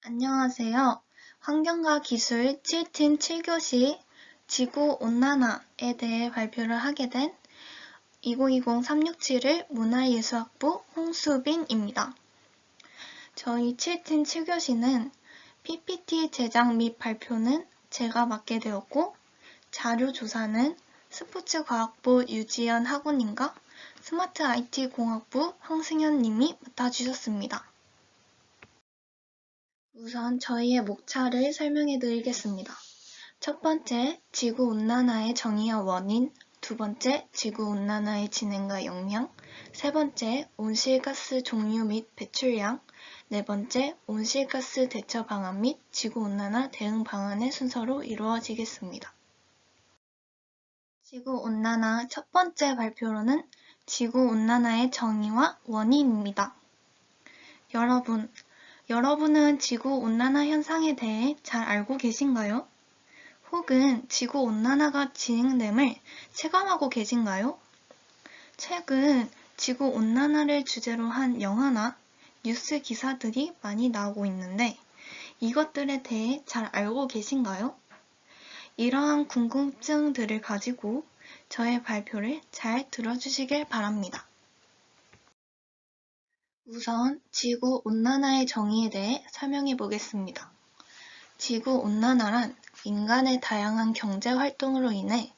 안녕하세요. 환경과 기술 7팀 7교시 지구온난화에 대해 발표를 하게 된 2020-367을 문화예술학부 홍수빈입니다. 저희 7팀 7교시는 PPT 제작 및 발표는 제가 맡게 되었고, 자료 조사는 스포츠과학부 유지연 학우님과 스마트 IT 공학부 황승현 님이 맡아주셨습니다. 우선 저희의 목차를 설명해 드리겠습니다. 첫 번째, 지구온난화의 정의와 원인. 두 번째, 지구온난화의 진행과 영향. 세 번째, 온실가스 종류 및 배출량. 네 번째, 온실가스 대처 방안 및 지구온난화 대응 방안의 순서로 이루어지겠습니다. 지구온난화 첫 번째 발표로는 지구온난화의 정의와 원인입니다. 여러분은 지구온난화 현상에 대해 잘 알고 계신가요? 혹은 지구온난화가 진행됨을 체감하고 계신가요? 최근 지구온난화를 주제로 한 영화나 뉴스 기사들이 많이 나오고 있는데 이것들에 대해 잘 알고 계신가요? 이러한 궁금증들을 가지고 저의 발표를 잘 들어주시길 바랍니다. 우선 지구온난화의 정의에 대해 설명해 보겠습니다. 지구온난화란 인간의 다양한 경제활동으로 인해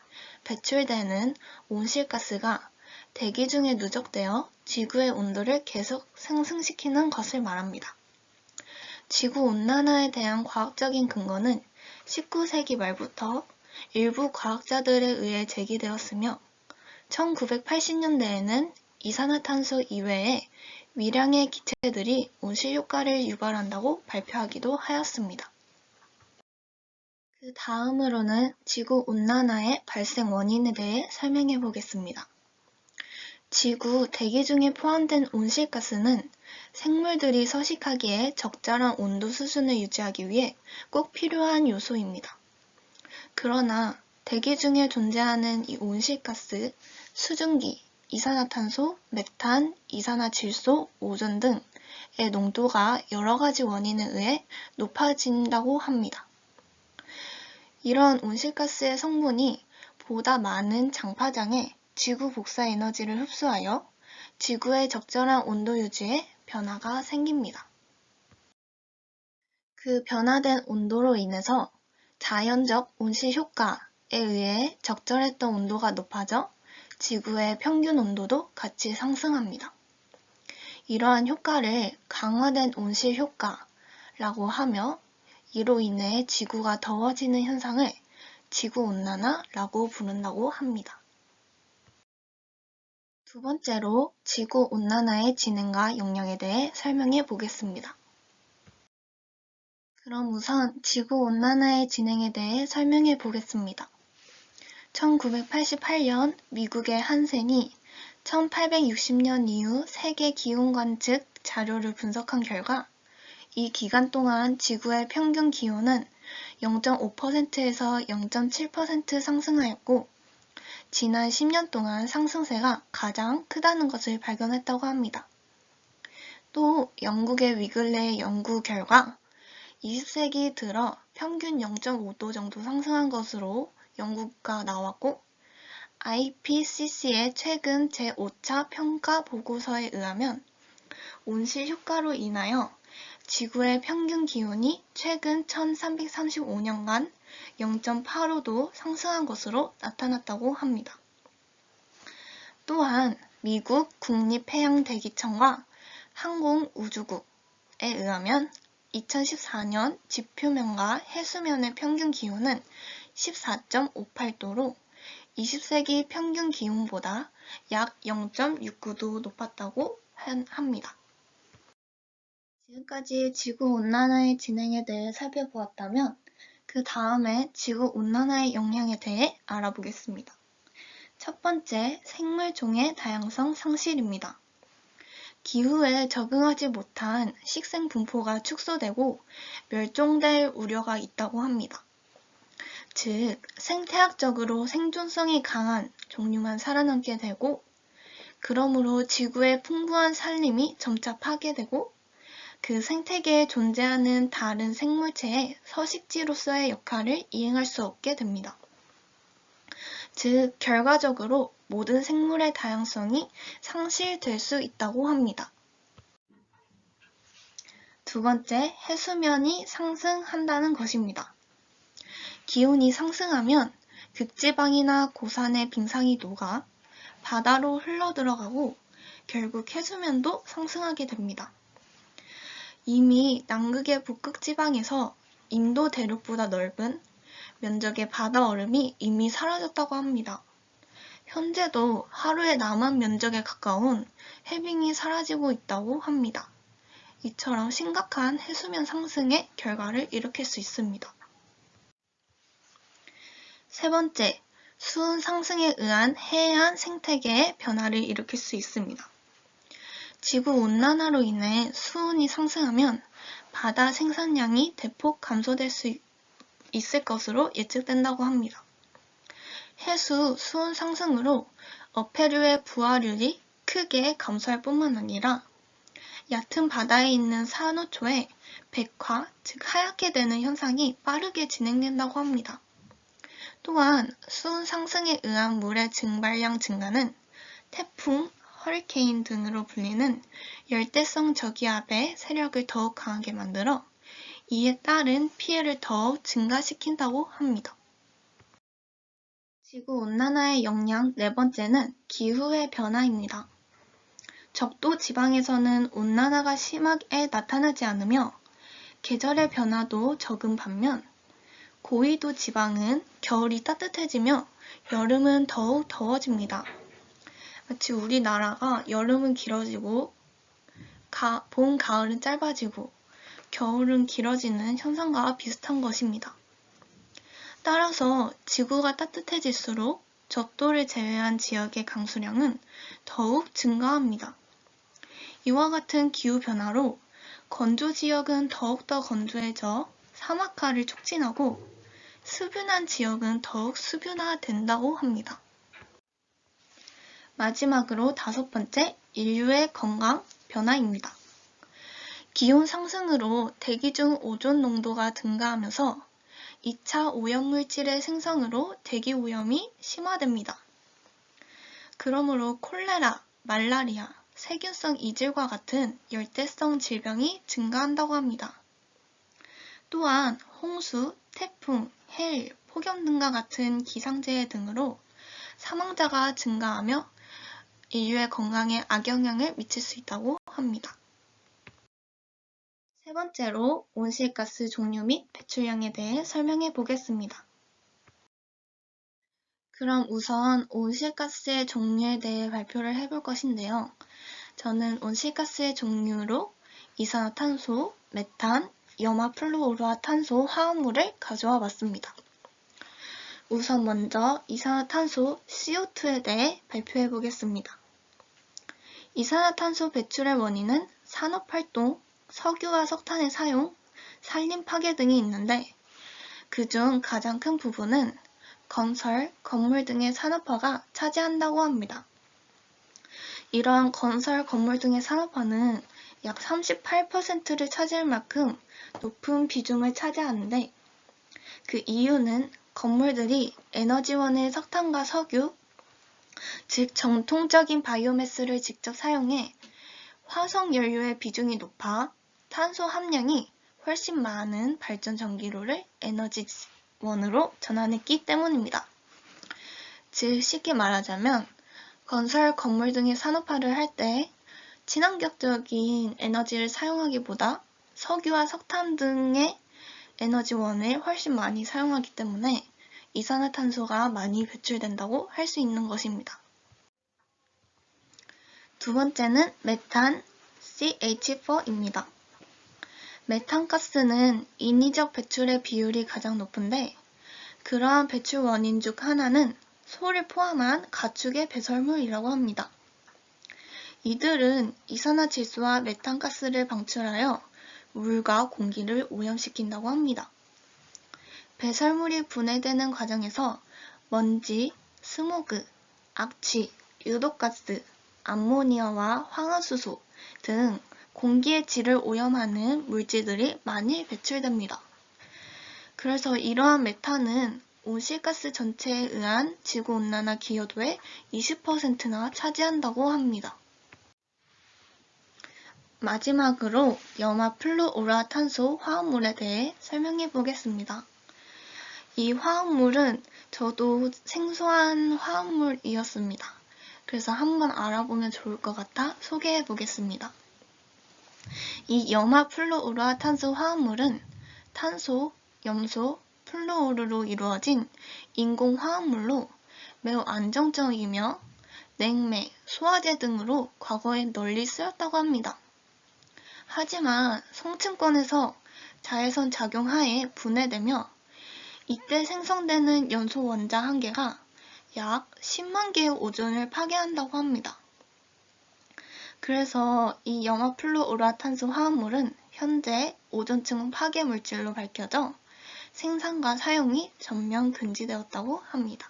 배출되는 온실가스가 대기 중에 누적되어 지구의 온도를 계속 상승시키는 것을 말합니다. 지구온난화에 대한 과학적인 근거는 19세기 말부터 일부 과학자들에 의해 제기되었으며 1980년대에는 이산화탄소 이외에 위량의 기체들이 온실효과를 유발한다고 발표하기도 하였습니다. 그 다음으로는 지구온난화의 발생 원인에 대해 설명해 보겠습니다. 지구 대기 중에 포함된 온실가스는 생물들이 서식하기에 적절한 온도 수준을 유지하기 위해 꼭 필요한 요소입니다. 그러나 대기 중에 존재하는 이 온실가스, 수증기, 이산화탄소, 메탄, 이산화질소, 오존 등의 농도가 여러 가지 원인에 의해 높아진다고 합니다. 이런 온실가스의 성분이 보다 많은 장파장에 지구 복사 에너지를 흡수하여 지구의 적절한 온도 유지에 변화가 생깁니다. 그 변화된 온도로 인해서 자연적 온실 효과에 의해 적절했던 온도가 높아져 지구의 평균 온도도 같이 상승합니다. 이러한 효과를 강화된 온실 효과라고 하며 이로 인해 지구가 더워지는 현상을 지구온난화라고 부른다고 합니다. 두 번째로 지구온난화의 진행과 영향에 대해 설명해 보겠습니다. 그럼 우선 지구온난화의 진행에 대해 설명해 보겠습니다. 1988년 미국의 한센이 1860년 이후 세계 기온 관측 자료를 분석한 결과 이 기간 동안 지구의 평균 기온은 0.5%에서 0.7% 상승하였고 지난 10년 동안 상승세가 가장 크다는 것을 발견했다고 합니다. 또 영국의 위글레의 연구 결과 20세기 들어 평균 0.5도 정도 상승한 것으로 연구가 나왔고 IPCC의 최근 제5차 평가 보고서에 의하면 온실 효과로 인하여 지구의 평균 기온이 최근 1335년간 0.85도 상승한 것으로 나타났다고 합니다. 또한 미국 국립해양대기청과 항공우주국에 의하면 2014년 지표면과 해수면의 평균 기온은 14.58도로 20세기 평균 기온보다 약 0.69도 높았다고 합니다. 지금까지 지구온난화의 진행에 대해 살펴보았다면 그 다음에 지구온난화의 영향에 대해 알아보겠습니다. 첫 번째, 생물종의 다양성 상실입니다. 기후에 적응하지 못한 식생 분포가 축소되고 멸종될 우려가 있다고 합니다. 즉, 생태학적으로 생존성이 강한 종류만 살아남게 되고 그러므로 지구의 풍부한 산림이 점차 파괴되고 그 생태계에 존재하는 다른 생물체의 서식지로서의 역할을 이행할 수 없게 됩니다. 즉, 결과적으로 모든 생물의 다양성이 상실될 수 있다고 합니다. 두 번째, 해수면이 상승한다는 것입니다. 기온이 상승하면 극지방이나 고산의 빙상이 녹아 바다로 흘러들어가고 결국 해수면도 상승하게 됩니다. 이미 남극의 북극 지방에서 인도 대륙보다 넓은 면적의 바다 얼음이 이미 사라졌다고 합니다. 현재도 하루에 남한 면적에 가까운 해빙이 사라지고 있다고 합니다. 이처럼 심각한 해수면 상승의 결과를 일으킬 수 있습니다. 세 번째, 수온 상승에 의한 해안 생태계의 변화를 일으킬 수 있습니다. 지구온난화로 인해 수온이 상승하면 바다 생산량이 대폭 감소될 수 있을 것으로 예측된다고 합니다. 해수 수온 상승으로 어패류의 부화률이 크게 감소할 뿐만 아니라 얕은 바다에 있는 산호초의 백화, 즉 하얗게 되는 현상이 빠르게 진행된다고 합니다. 또한 수온 상승에 의한 물의 증발량 증가는 태풍, 허리케인 등으로 불리는 열대성 저기압의 세력을 더욱 강하게 만들어 이에 따른 피해를 더욱 증가시킨다고 합니다. 지구온난화의 영향 네 번째는 기후의 변화입니다. 적도 지방에서는 온난화가 심하게 나타나지 않으며 계절의 변화도 적은 반면 고위도 지방은 겨울이 따뜻해지며 여름은 더욱 더워집니다. 마치 우리나라가 여름은 길어지고 봄, 가을은 짧아지고 겨울은 길어지는 현상과 비슷한 것입니다. 따라서 지구가 따뜻해질수록 적도를 제외한 지역의 강수량은 더욱 증가합니다. 이와 같은 기후변화로 건조 지역은 더욱더 건조해져 사막화를 촉진하고 수변한 지역은 더욱 수변화된다고 합니다. 마지막으로 다섯 번째, 인류의 건강 변화입니다. 기온 상승으로 대기 중 오존 농도가 증가하면서 2차 오염물질의 생성으로 대기 오염이 심화됩니다. 그러므로 콜레라, 말라리아, 세균성 이질과 같은 열대성 질병이 증가한다고 합니다. 또한 홍수, 태풍, 해일, 폭염 등과 같은 기상재해 등으로 사망자가 증가하며 인류의 건강에 악영향을 미칠 수 있다고 합니다. 세 번째로 온실가스 종류 및 배출량에 대해 설명해 보겠습니다. 그럼 우선 온실가스의 종류에 대해 발표를 해볼 것인데요. 저는 온실가스의 종류로 이산화탄소, 메탄, 염화플루오르화탄소 화합물을 가져와 봤습니다. 우선 먼저 이산화탄소 CO2에 대해 발표해 보겠습니다. 이산화탄소 배출의 원인은 산업활동, 석유와 석탄의 사용, 산림 파괴 등이 있는데 그중 가장 큰 부분은 건설, 건물 등의 산업화가 차지한다고 합니다. 이러한 건설, 건물 등의 산업화는 약 38%를 차지할 만큼 높은 비중을 차지하는데 그 이유는 건물들이 에너지원의 석탄과 석유, 즉 정통적인 바이오매스를 직접 사용해 화석연료의 비중이 높아 탄소 함량이 훨씬 많은 발전 전기료를 에너지원으로 전환했기 때문입니다. 즉 쉽게 말하자면 건설, 건물 등의 산업화를 할 때 친환경적인 에너지를 사용하기보다 석유와 석탄 등의 에너지원을 훨씬 많이 사용하기 때문에 이산화탄소가 많이 배출된다고 할 수 있는 것입니다. 두 번째는 메탄, CH4입니다. 메탄가스는 인위적 배출의 비율이 가장 높은데 그러한 배출 원인 중 하나는 소를 포함한 가축의 배설물이라고 합니다. 이들은 이산화질소와 메탄가스를 방출하여 물과 공기를 오염시킨다고 합니다. 배설물이 분해되는 과정에서 먼지, 스모그, 악취, 유독가스, 암모니아와 황화수소 등 공기의 질을 오염하는 물질들이 많이 배출됩니다. 그래서 이러한 메탄은 온실가스 전체에 의한 지구온난화 기여도의 20%나 차지한다고 합니다. 마지막으로 염화플루오라탄소 화합물에 대해 설명해 보겠습니다. 이 화합물은 저도 생소한 화합물이었습니다. 그래서 한번 알아보면 좋을 것 같아 소개해 보겠습니다. 이 염화플루오라탄소 화합물은 탄소, 염소, 플루오르로 이루어진 인공 화합물로 매우 안정적이며 냉매, 소화제 등으로 과거에 널리 쓰였다고 합니다. 하지만 성층권에서 자외선 작용 하에 분해되며 이때 생성되는 연소 원자 한 개가 약 10만 개의 오존을 파괴한다고 합니다. 그래서 이 염화플루오라탄소 화합물은 현재 오존층 파괴 물질로 밝혀져 생산과 사용이 전면 금지되었다고 합니다.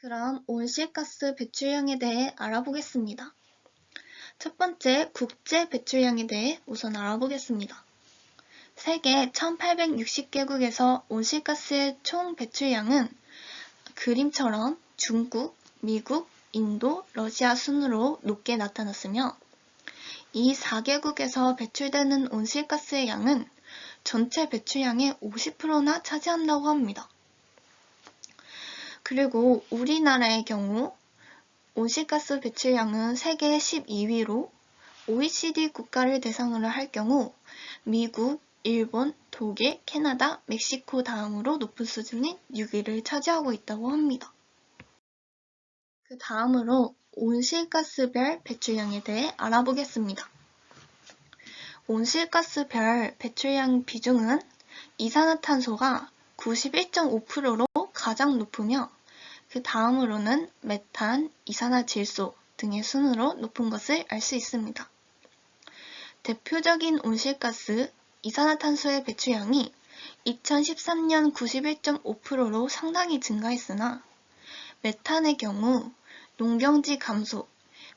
그럼 온실가스 배출량에 대해 알아보겠습니다. 첫 번째, 국제 배출량에 대해 우선 알아보겠습니다. 세계 1860개국에서 온실가스의 총 배출량은 그림처럼 중국, 미국, 인도, 러시아 순으로 높게 나타났으며 이 4개국에서 배출되는 온실가스의 양은 전체 배출량의 50%나 차지한다고 합니다. 그리고 우리나라의 경우 온실가스 배출량은 세계 12위로 OECD 국가를 대상으로 할 경우 미국, 일본, 독일, 캐나다, 멕시코 다음으로 높은 수준인 6위를 차지하고 있다고 합니다. 그 다음으로 온실가스별 배출량에 대해 알아보겠습니다. 온실가스별 배출량 비중은 이산화탄소가 91.5%로 가장 높으며 그 다음으로는 메탄, 이산화질소 등의 순으로 높은 것을 알 수 있습니다. 대표적인 온실가스 이산화탄소의 배출량이 2013년 91.5%로 상당히 증가했으나 메탄의 경우 농경지 감소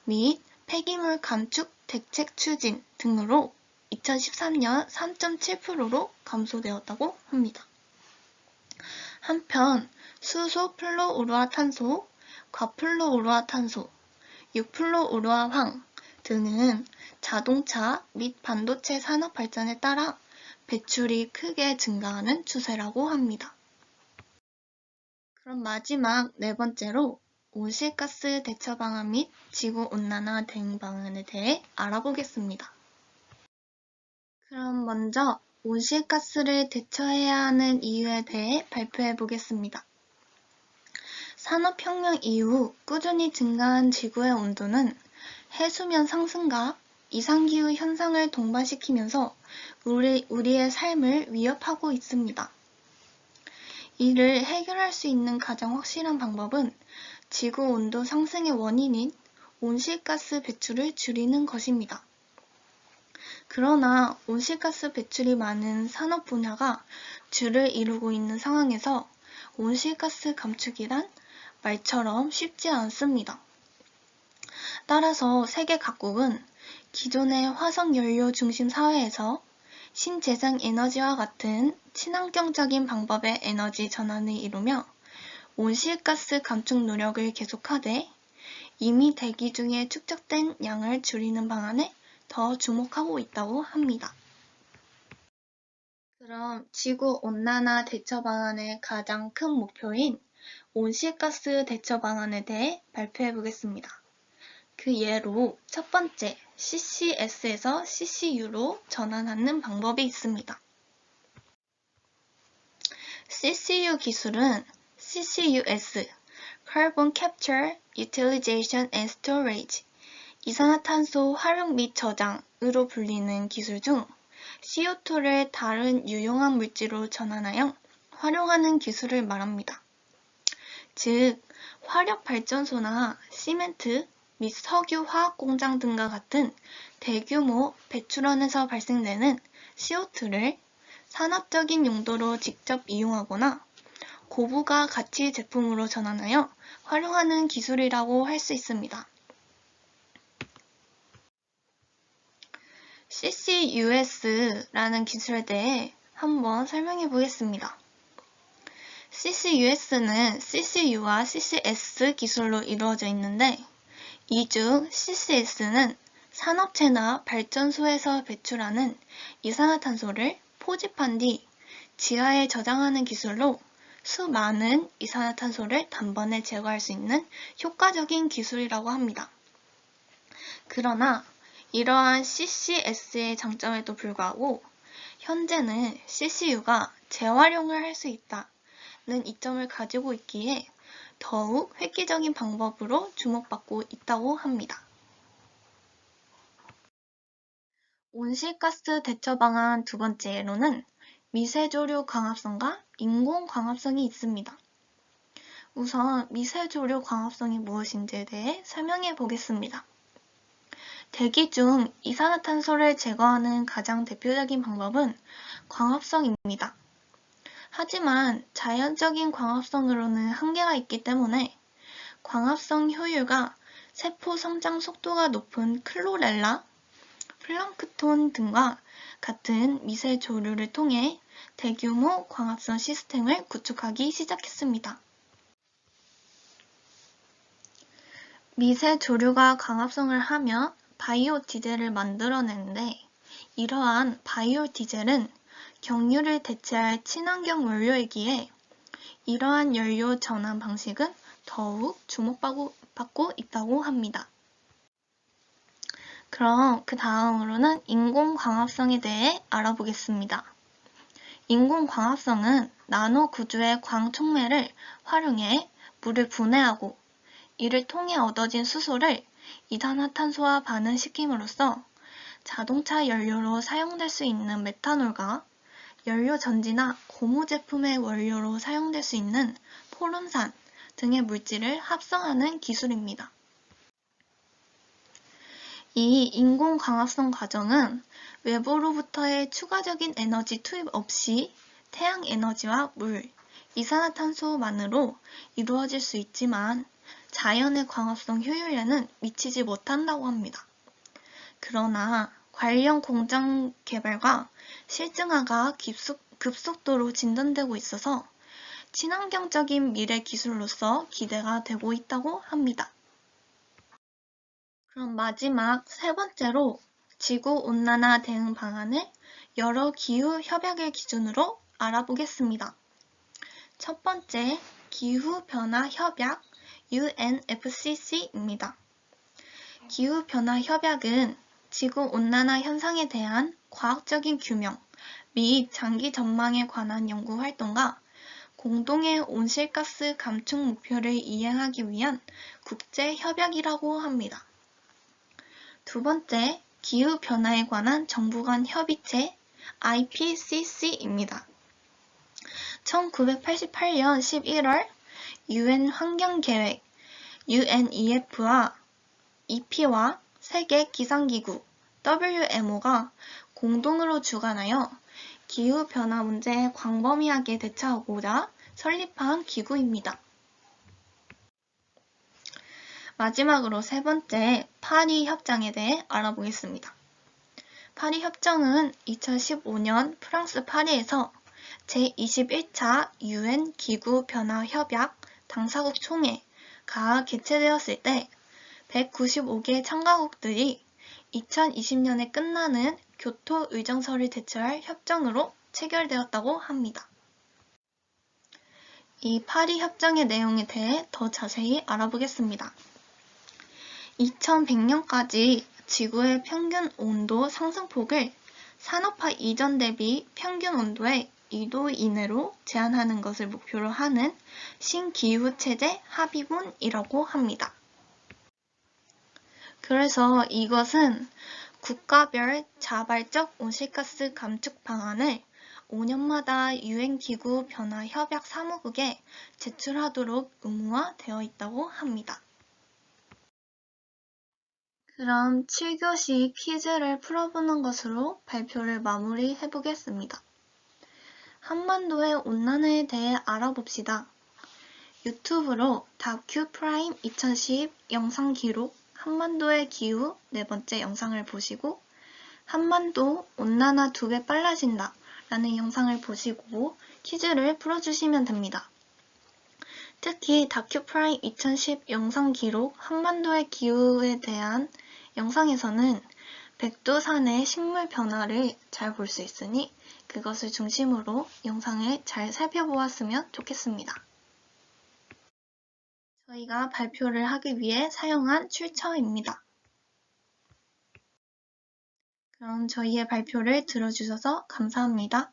및 폐기물 감축 대책 추진 등으로 2013년 3.7%로 감소되었다고 합니다. 한편 수소 플루오르화탄소, 과플루오르화탄소, 육플루오르화황 등은 자동차 및 반도체 산업 발전에 따라 배출이 크게 증가하는 추세라고 합니다. 그럼 마지막 네 번째로 온실가스 대처 방안 및 지구온난화 대응 방안에 대해 알아보겠습니다. 그럼 먼저 온실가스를 대처해야 하는 이유에 대해 발표해 보겠습니다. 산업혁명 이후 꾸준히 증가한 지구의 온도는 해수면 상승과 이상기후 현상을 동반시키면서 우리의 삶을 위협하고 있습니다. 이를 해결할 수 있는 가장 확실한 방법은 지구 온도 상승의 원인인 온실가스 배출을 줄이는 것입니다. 그러나 온실가스 배출이 많은 산업 분야가 주를 이루고 있는 상황에서 온실가스 감축이란 말처럼 쉽지 않습니다. 따라서 세계 각국은 기존의 화석연료 중심 사회에서 신재생 에너지와 같은 친환경적인 방법의 에너지 전환을 이루며 온실가스 감축 노력을 계속하되 이미 대기 중에 축적된 양을 줄이는 방안에 더 주목하고 있다고 합니다. 그럼 지구온난화 대처 방안의 가장 큰 목표인 온실가스 대처 방안에 대해 발표해 보겠습니다. 그 예로 첫 번째, CCS에서 CCU로 전환하는 방법이 있습니다. CCU 기술은 CCUS, Carbon Capture, Utilization and Storage, 이산화탄소 활용 및 저장으로 불리는 기술 중 CO2를 다른 유용한 물질로 전환하여 활용하는 기술을 말합니다. 즉, 화력발전소나 시멘트 및 석유 화학공장 등과 같은 대규모 배출원에서 발생되는 CO2를 산업적인 용도로 직접 이용하거나 고부가 가치 제품으로 전환하여 활용하는 기술이라고 할 수 있습니다. CCUS라는 기술에 대해 한번 설명해 보겠습니다. CCUS는 CCU와 CCS 기술로 이루어져 있는데, 이 중 CCS는 산업체나 발전소에서 배출하는 이산화탄소를 포집한 뒤 지하에 저장하는 기술로 수많은 이산화탄소를 단번에 제거할 수 있는 효과적인 기술이라고 합니다. 그러나 이러한 CCS의 장점에도 불구하고 현재는 CCU가 재활용을 할 수 있다는 이점을 가지고 있기에 더욱 획기적인 방법으로 주목받고 있다고 합니다. 온실가스 대처 방안 두 번째로는 미세조류 광합성과 인공 광합성이 있습니다. 우선 미세조류 광합성이 무엇인지에 대해 설명해 보겠습니다. 대기 중 이산화탄소를 제거하는 가장 대표적인 방법은 광합성입니다. 하지만 자연적인 광합성으로는 한계가 있기 때문에 광합성 효율과 세포 성장 속도가 높은 클로렐라, 플랑크톤 등과 같은 미세 조류를 통해 대규모 광합성 시스템을 구축하기 시작했습니다. 미세 조류가 광합성을 하며 바이오 디젤을 만들어내는데, 이러한 바이오 디젤은 경유를 대체할 친환경 원료이기에 이러한 연료 전환 방식은 더욱 주목받고 있다고 합니다. 그럼 그 다음으로는 인공광합성에 대해 알아보겠습니다. 인공광합성은 나노 구조의 광촉매를 활용해 물을 분해하고 이를 통해 얻어진 수소를 이산화탄소와 반응시킴으로써 자동차 연료로 사용될 수 있는 메탄올과 연료 전지나 고무 제품의 원료로 사용될 수 있는 포름산 등의 물질을 합성하는 기술입니다. 이 인공광합성 과정은 외부로부터의 추가적인 에너지 투입 없이 태양 에너지와 물, 이산화탄소만으로 이루어질 수 있지만 자연의 광합성 효율에는 미치지 못한다고 합니다. 그러나 관련 공장 개발과 실증화가 급속도로 진전되고 있어서 친환경적인 미래 기술로서 기대가 되고 있다고 합니다. 그럼 마지막 세 번째로 지구온난화 대응 방안을 여러 기후 협약을 기준으로 알아보겠습니다. 첫 번째, 기후변화 협약 UNFCCC입니다. 기후변화 협약은 지구온난화 현상에 대한 과학적인 규명 및 장기 전망에 관한 연구 활동과 공동의 온실가스 감축 목표를 이행하기 위한 국제 협약이라고 합니다. 두 번째, 기후변화에 관한 정부 간 협의체 IPCC입니다. 1988년 11월 UN 환경계획 UNEP와 세계 기상기구 WMO가 공동으로 주관하여 기후변화 문제에 광범위하게 대처하고자 설립한 기구입니다. 마지막으로 세 번째, 파리 협정에 대해 알아보겠습니다. 파리 협정은 2015년 프랑스 파리에서 제21차 UN 기후변화 협약 당사국 총회가 개최되었을 때 195개 참가국들이 2020년에 끝나는 교토 의정서를 제출할 협정으로 체결되었다고 합니다. 이 파리 협정의 내용에 대해 더 자세히 알아보겠습니다. 2100년까지 지구의 평균 온도 상승폭을 산업화 이전 대비 평균 온도의 2도 이내로 제한하는 것을 목표로 하는 신기후체제 합의문이라고 합니다. 그래서 이것은 국가별 자발적 온실가스 감축 방안을 5년마다 유엔 기후 변화 협약 사무국에 제출하도록 의무화되어 있다고 합니다. 그럼 7교시 퀴즈를 풀어보는 것으로 발표를 마무리해보겠습니다. 한반도의 온난화에 대해 알아봅시다. 유튜브로 다큐프라임 2010 영상 기록 한반도의 기후 네 번째 영상을 보시고 한반도 온난화 2배 빨라진다 라는 영상을 보시고 퀴즈를 풀어주시면 됩니다. 특히 다큐프라임 2010 영상 기록 한반도의 기후에 대한 영상에서는 백두산의 식물 변화를 잘 볼 수 있으니 그것을 중심으로 영상을 잘 살펴보았으면 좋겠습니다. 저희가 발표를 하기 위해 사용한 출처입니다. 그럼 저희의 발표를 들어주셔서 감사합니다.